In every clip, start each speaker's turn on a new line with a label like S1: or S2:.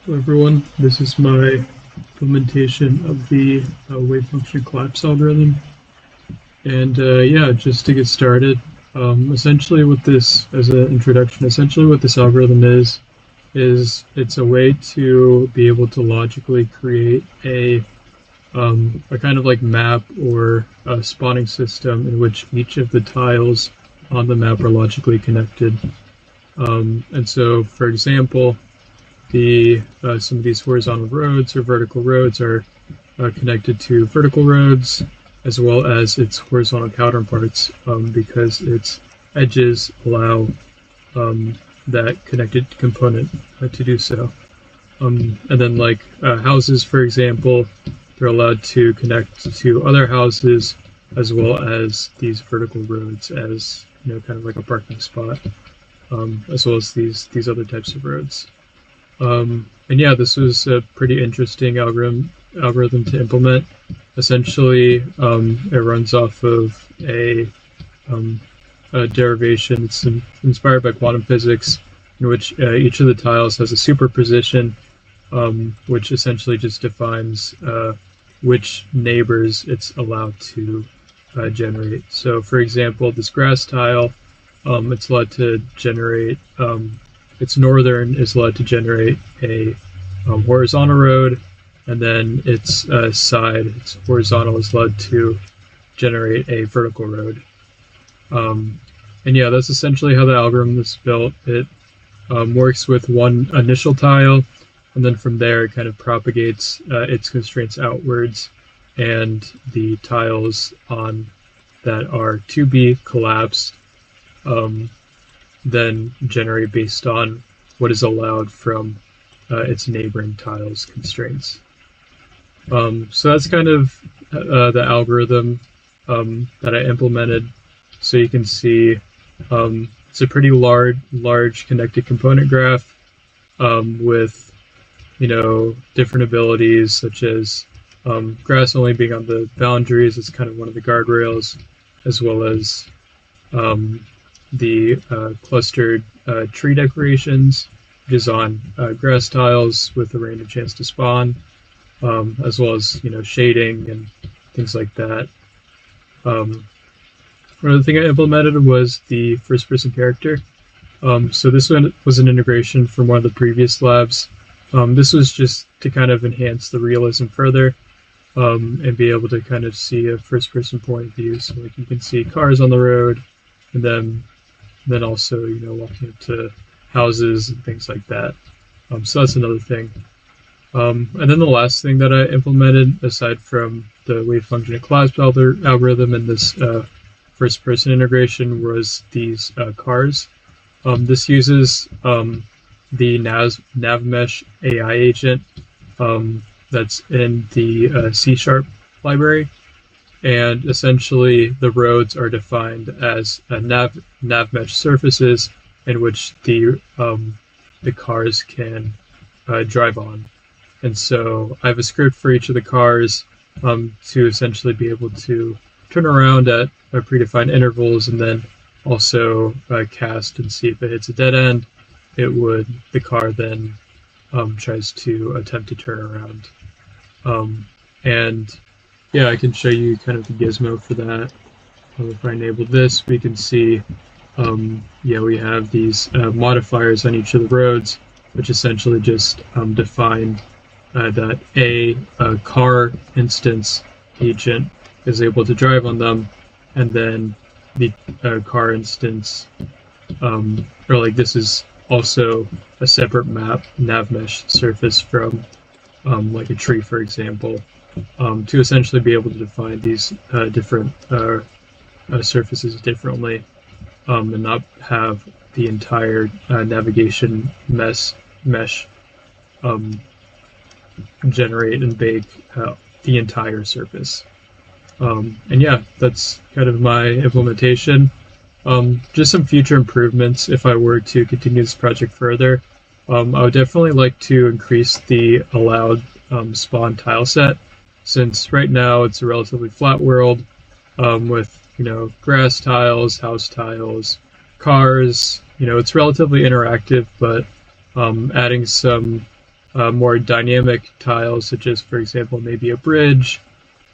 S1: Hello everyone, this is my implementation of the wave function collapse algorithm. And yeah, just to get started, essentially what this, as an introduction, essentially what this algorithm is it's a way to be able to logically create a kind of like map or a spawning system in which each of the tiles on the map are logically connected. And so, for example, some of these horizontal roads or vertical roads are connected to vertical roads as well as its horizontal counterparts because its edges allow that connected component to do so. And then like houses, for example, they're allowed to connect to other houses as well as these vertical roads as, you know, kind of like a parking spot, as well as these other types of roads. And yeah, this was a pretty interesting algorithm to implement. Essentially, it runs off of a derivation. It's inspired by quantum physics, in which each of the tiles has a superposition, which essentially just defines which neighbors it's allowed to generate. So, for example, this grass tile, it's allowed to generate. Its northern is allowed to generate a horizontal road, and then its its horizontal, is allowed to generate a vertical road. And yeah, that's essentially how the algorithm is built. It works with one initial tile, and then from there it kind of propagates its constraints outwards, and the tiles on that are to be collapsed then generate based on what is allowed from its neighboring tiles constraints. So that's kind of the algorithm that I implemented. So you can see it's a pretty large connected component graph with, you know, different abilities such as grass only being on the boundaries. It's kind of one of the guardrails, as well as the clustered tree decorations, which is on grass tiles with a random chance to spawn, as well as, you know, shading and things like that. Another thing I implemented was the first-person character. So this one was an integration from one of the previous labs. This was just to kind of enhance the realism further and be able to kind of see a first-person point of view. So like you can see cars on the road, and then also, you know, walking up to houses and things like that. So that's another thing. And then the last thing that I implemented, aside from the wave function and collapse algorithm and this first-person integration, was these cars. This uses the NavMesh AI agent that's in the C# library. And essentially, the roads are defined as NavMesh surfaces in which the cars can drive on. And so I have a script for each of the cars to essentially be able to turn around at predefined intervals, and then also cast and see if it hits a dead end. The car then tries to attempt to turn around. And yeah, I can show you kind of the gizmo for that. If I enable this, we can see, yeah, we have these modifiers on each of the roads, which essentially just define that a car instance agent is able to drive on them, and then the car instance, or like this is also a separate map NavMesh surface from like a tree, for example. To essentially be able to define these different surfaces differently and not have the entire navigation mesh generate and bake the entire surface. And yeah, that's kind of my implementation. Just some future improvements if I were to continue this project further. I would definitely like to increase the allowed spawn tile set, since right now it's a relatively flat world with, you know, grass tiles, house tiles, cars. You know, it's relatively interactive, but adding some more dynamic tiles, such as, for example, maybe a bridge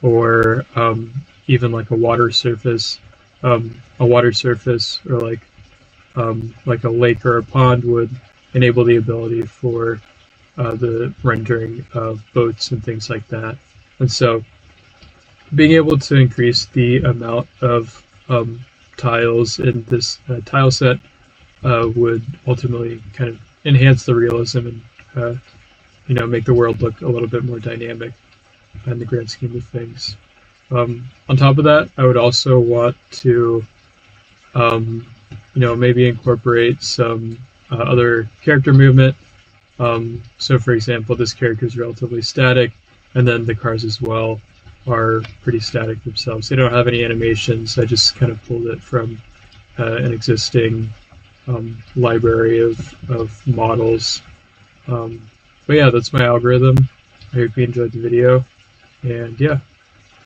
S1: or even like a water surface. Or like a lake or a pond would enable the ability for the rendering of boats and things like that. And so being able to increase the amount of tiles in this tile set would ultimately kind of enhance the realism and make the world look a little bit more dynamic in the grand scheme of things. On top of that, I would also want to maybe incorporate some other character movement. So for example, this character is relatively static, and then the cars as well are pretty static themselves. They don't have any animations. I just kind of pulled it from an existing library of models. But yeah, that's my algorithm. I hope you enjoyed the video, and yeah,